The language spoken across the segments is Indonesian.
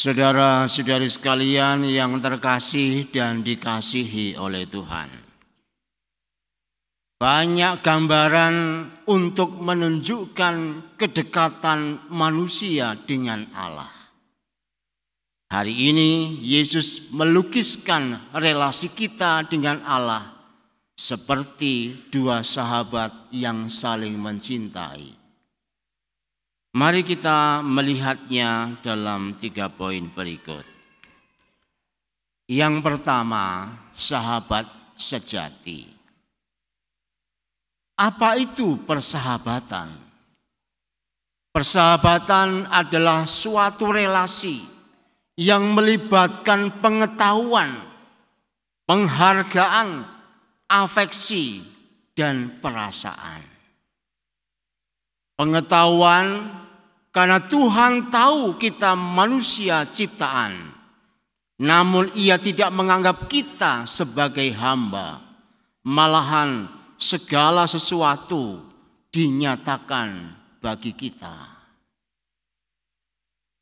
Saudara-saudari sekalian yang terkasih dan dikasihi oleh Tuhan. Banyak gambaran untuk menunjukkan kedekatan manusia dengan Allah. Hari ini Yesus melukiskan relasi kita dengan Allah seperti dua sahabat yang saling mencintai. Mari kita melihatnya dalam 3 poin berikut. Yang pertama, sahabat sejati. Apa itu persahabatan? Persahabatan adalah suatu relasi yang melibatkan pengetahuan, penghargaan, afeksi, dan perasaan. Pengetahuan karena Tuhan tahu kita manusia ciptaan, namun Ia tidak menganggap kita sebagai hamba. Malahan segala sesuatu dinyatakan bagi kita.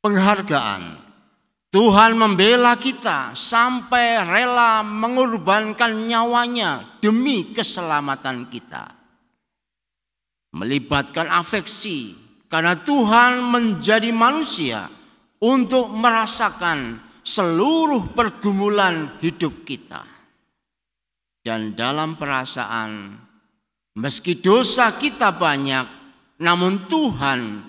Penghargaan. Tuhan membela kita sampai rela mengorbankan nyawanya demi keselamatan kita. Melibatkan afeksi, karena Tuhan menjadi manusia untuk merasakan seluruh pergumulan hidup kita. Dan dalam perasaan, meski dosa kita banyak, namun Tuhan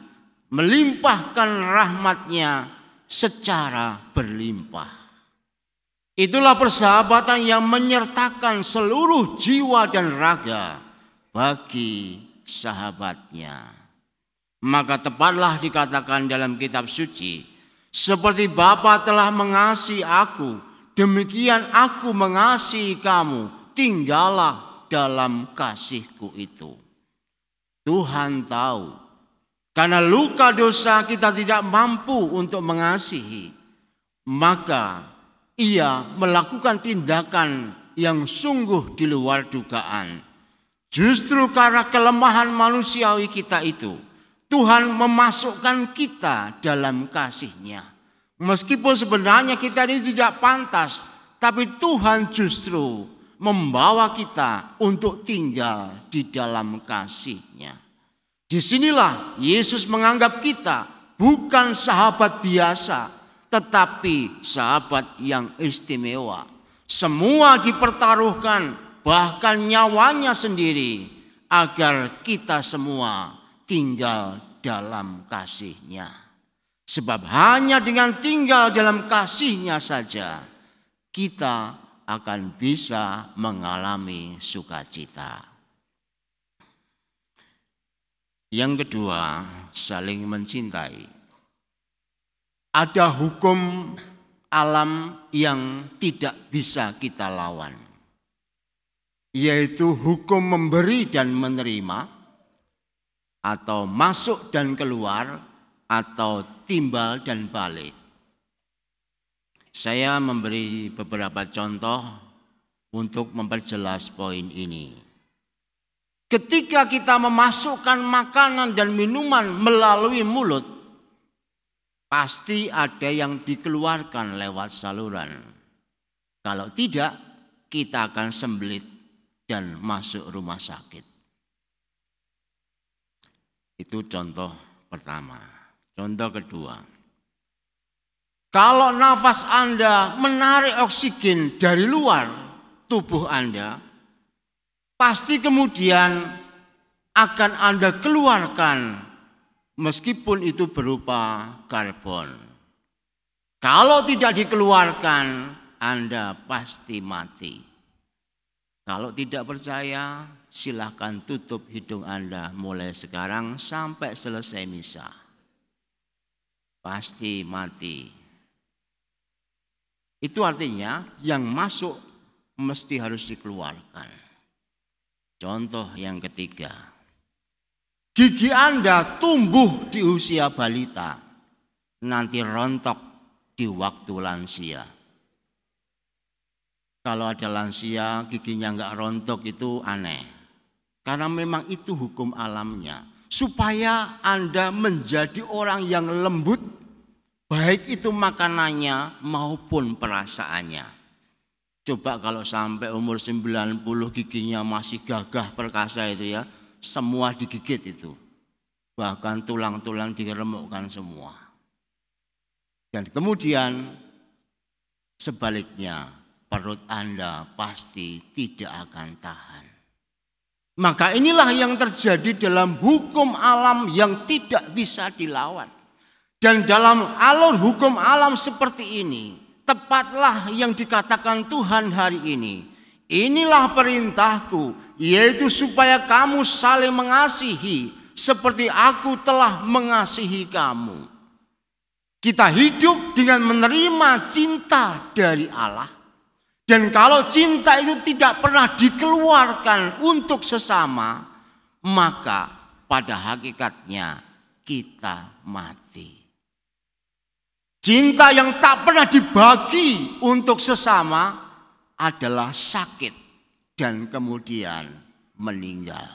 melimpahkan rahmat-Nya secara berlimpah. Itulah persahabatan yang menyertakan seluruh jiwa dan raga bagi sahabatnya. Maka tepatlah dikatakan dalam kitab suci, seperti Bapa telah mengasihi aku, demikian aku mengasihi kamu, tinggallah dalam kasihku itu. Tuhan tahu, karena luka dosa kita tidak mampu untuk mengasihi, maka Ia melakukan tindakan yang sungguh di luar dugaan. Justru karena kelemahan manusiawi kita itu, Tuhan memasukkan kita dalam kasih-Nya. Meskipun sebenarnya kita ini tidak pantas, tapi Tuhan justru membawa kita untuk tinggal di dalam kasih-Nya. Disinilah Yesus menganggap kita bukan sahabat biasa, tetapi sahabat yang istimewa. Semua dipertaruhkan, bahkan nyawanya sendiri, agar kita semua tinggal dalam kasih-Nya. Sebab hanya dengan tinggal dalam kasih-Nya saja, kita akan bisa mengalami sukacita. Yang kedua, saling mencintai. Ada hukum alam yang tidak bisa kita lawan, yaitu hukum memberi dan menerima, atau masuk dan keluar, atau timbal dan balik. Saya memberi beberapa contoh untuk memperjelas poin ini. Ketika kita memasukkan makanan dan minuman melalui mulut, pasti ada yang dikeluarkan lewat saluran. Kalau tidak, kita akan sembelit dan masuk rumah sakit. Itu contoh pertama. Contoh kedua, kalau nafas Anda menarik oksigen dari luar tubuh Anda, pasti kemudian akan Anda keluarkan meskipun itu berupa karbon. Kalau tidak dikeluarkan, Anda pasti mati. Kalau tidak percaya, silakan tutup hidung Anda mulai sekarang sampai selesai misa. Pasti mati. Itu artinya yang masuk mesti harus dikeluarkan. Contoh yang ketiga, gigi Anda tumbuh di usia balita, nanti rontok di waktu lansia. Kalau ada lansia giginya enggak rontok itu aneh. Karena memang itu hukum alamnya. Supaya Anda menjadi orang yang lembut, baik itu makanannya maupun perasaannya. Coba kalau sampai umur 90 giginya masih gagah perkasa itu ya, semua digigit itu. Bahkan tulang-tulang diremukkan semua. Dan kemudian sebaliknya, perut Anda pasti tidak akan tahan. Maka inilah yang terjadi dalam hukum alam yang tidak bisa dilawan. Dan dalam alur hukum alam seperti ini, tepatlah yang dikatakan Tuhan hari ini. Inilah perintahku, yaitu supaya kamu saling mengasihi seperti aku telah mengasihi kamu. Kita hidup dengan menerima cinta dari Allah. Dan kalau cinta itu tidak pernah dikeluarkan untuk sesama, maka pada hakikatnya kita mati. Cinta yang tak pernah dibagi untuk sesama adalah sakit dan kemudian meninggal.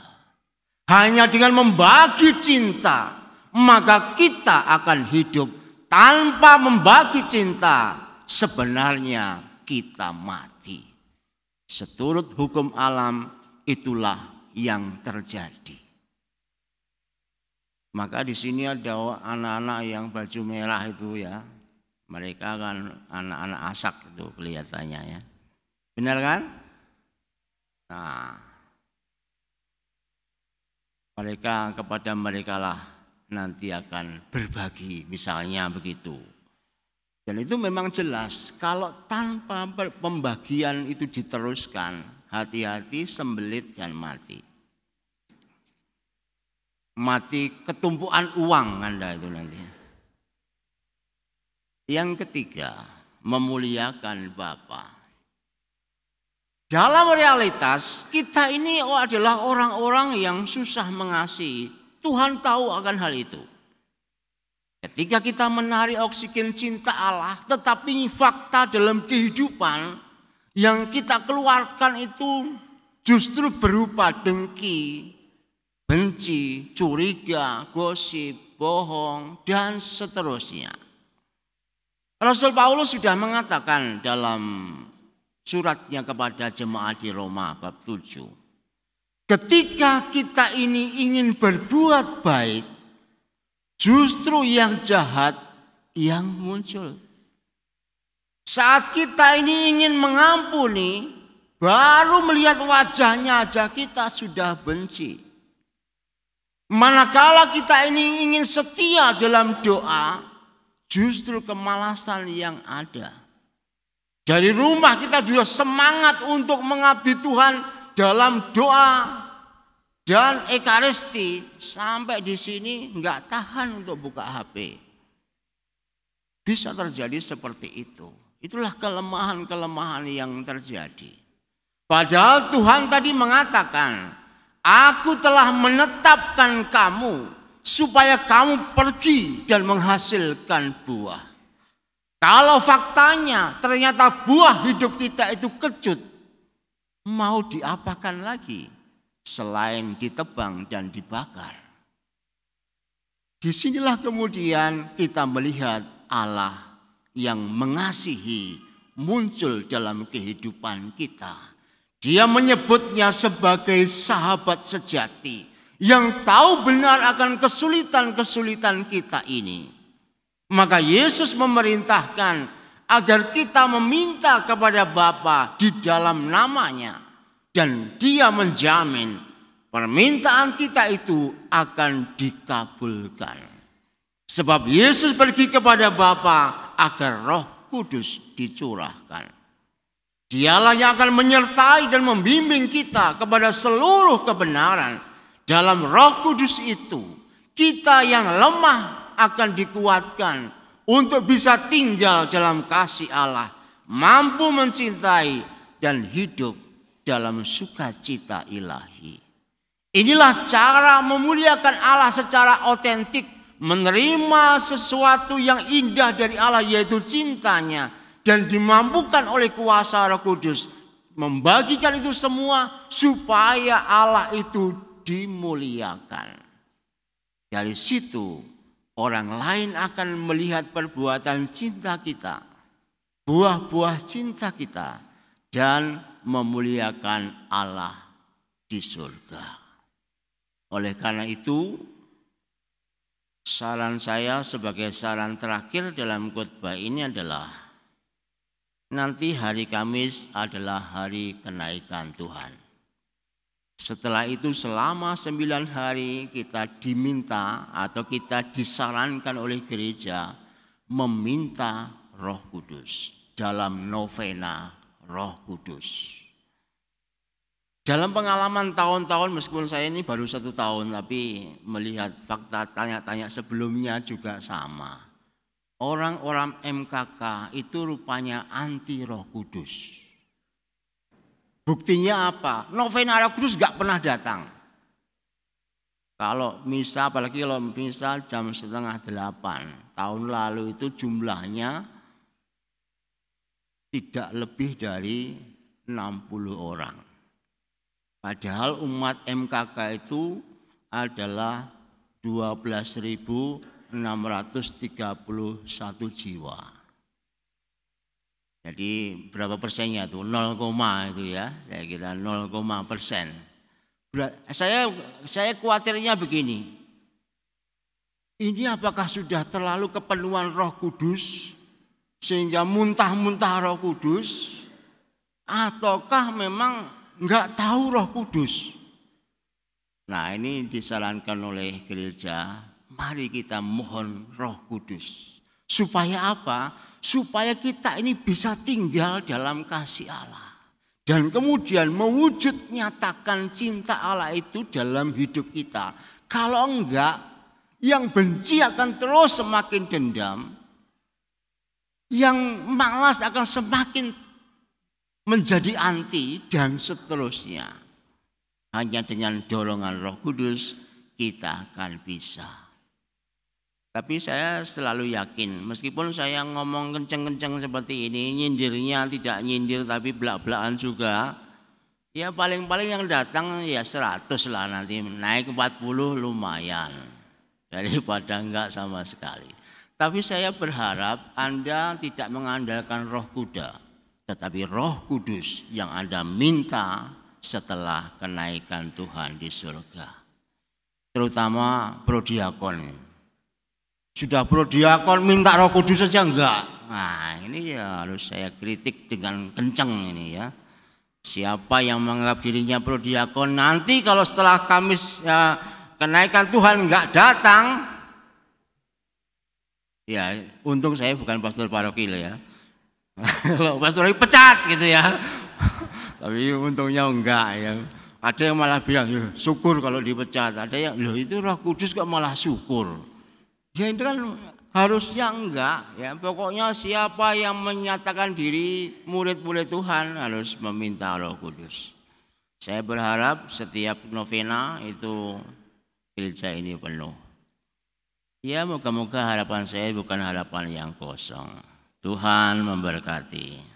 Hanya dengan membagi cinta, maka kita akan hidup. Tanpa membagi cinta, sebenarnya kita mati. Seturut hukum alam, itulah yang terjadi. Maka di sini ada anak-anak yang baju merah itu ya. Mereka kan anak-anak asak itu kelihatannya ya. Benar kan? Nah, kepada mereka lah nanti akan berbagi, misalnya begitu. Dan itu memang jelas, kalau tanpa pembagian itu diteruskan, hati-hati sembelit dan mati. Mati ketumpuan uang Anda itu nanti. Yang ketiga, memuliakan Bapa. Dalam realitas kita ini adalah orang-orang yang susah mengasihi. Tuhan tahu akan hal itu. Ketika kita menarik oksigen cinta Allah, tetapi fakta dalam kehidupan yang kita keluarkan itu justru berupa dengki, benci, curiga, gosip, bohong, dan seterusnya. Rasul Paulus sudah mengatakan dalam suratnya kepada jemaat di Roma bab 7. Ketika kita ini ingin berbuat baik, justru yang jahat yang muncul. Saat kita ini ingin mengampuni, baru melihat wajahnya aja kita sudah benci. Manakala kita ini ingin setia dalam doa, justru kemalasan yang ada. Dari rumah kita juga semangat untuk mengabdi Tuhan dalam doa dan ekaristi, sampai di sini nggak tahan untuk buka HP. Bisa terjadi seperti itu. Itulah kelemahan-kelemahan yang terjadi. Padahal Tuhan tadi mengatakan, aku telah menetapkan kamu supaya kamu pergi dan menghasilkan buah. Kalau faktanya ternyata buah hidup kita itu kecut, mau diapakan lagi selain ditebang dan dibakar? Disinilah kemudian kita melihat Allah yang mengasihi muncul dalam kehidupan kita. Dia menyebutnya sebagai sahabat sejati yang tahu benar akan kesulitan-kesulitan kita ini. Maka Yesus memerintahkan agar kita meminta kepada Bapa di dalam namanya. Dan Dia menjamin permintaan kita itu akan dikabulkan. Sebab Yesus pergi kepada Bapa agar Roh Kudus dicurahkan. Dialah yang akan menyertai dan membimbing kita kepada seluruh kebenaran. Dalam Roh Kudus itu, kita yang lemah akan dikuatkan untuk bisa tinggal dalam kasih Allah, mampu mencintai dan hidup dalam sukacita ilahi. Inilah cara memuliakan Allah secara otentik, menerima sesuatu yang indah dari Allah yaitu cintanya, dan dimampukan oleh kuasa Roh Kudus membagikan itu semua supaya Allah itu dimuliakan. Dari situ Orang lain akan melihat perbuatan cinta kita, buah-buah cinta kita, dan memuliakan Allah di surga. Oleh karena itu, saran saya sebagai saran terakhir dalam khotbah ini adalah nanti hari Kamis adalah hari kenaikan Tuhan. Setelah itu selama 9 hari kita diminta atau kita disarankan oleh gereja meminta Roh Kudus dalam novena Roh Kudus. Dalam pengalaman tahun-tahun, meskipun saya ini baru 1 tahun, tapi melihat fakta tanya-tanya sebelumnya juga sama. Orang-orang MKK itu rupanya anti Roh Kudus. Buktinya apa? Novena Roh Kudus gak pernah datang. Kalau misa, apalagi kalau misa jam 7:30, tahun lalu itu jumlahnya tidak lebih dari 60 orang. Padahal umat MKK itu adalah 12.631 jiwa. Jadi berapa persennya itu? 0, itu ya. Saya kira 0,%. Saya khawatirnya begini. Ini apakah sudah terlalu kepenuhan Roh Kudus sehingga muntah-muntah Roh Kudus, ataukah memang enggak tahu Roh Kudus? Nah, ini disarankan oleh gereja, mari kita mohon Roh Kudus. Supaya apa? Supaya kita ini bisa tinggal dalam kasih Allah. Dan kemudian mewujud nyatakan cinta Allah itu dalam hidup kita. Kalau enggak, yang benci akan terus semakin dendam. Yang malas akan semakin menjadi anti dan seterusnya. Hanya dengan dorongan Roh Kudus kita akan bisa. Tapi saya selalu yakin, meskipun saya ngomong kenceng-kenceng seperti ini, nyindirnya tidak nyindir tapi belak-belakan juga, ya paling-paling yang datang ya 100 lah, nanti naik 40 lumayan daripada enggak sama sekali. Tapi saya berharap Anda tidak mengandalkan Roh Kuda, tetapi Roh Kudus yang Anda minta setelah kenaikan Tuhan di surga. Terutama prodiakon. Sudah prodiakon minta Roh Kudus saja enggak. Nah, ini ya harus saya kritik dengan kencang ini ya. Siapa yang menganggap dirinya prodiakon, nanti kalau setelah Kamis ya, kenaikan Tuhan enggak datang, ya untung saya bukan pastor paroki ya. Kalau pastor pecat gitu ya. Tapi untungnya enggak ya. Ada yang malah bilang, ya, syukur kalau dipecat. Ada yang, loh itu Roh Kudus kok malah syukur. Ya itu kan harusnya enggak ya. Pokoknya siapa yang menyatakan diri murid-murid Tuhan harus meminta Roh Kudus. Saya berharap setiap novena itu gereja ini penuh. Ya moga-moga harapan saya bukan harapan yang kosong. Tuhan memberkati.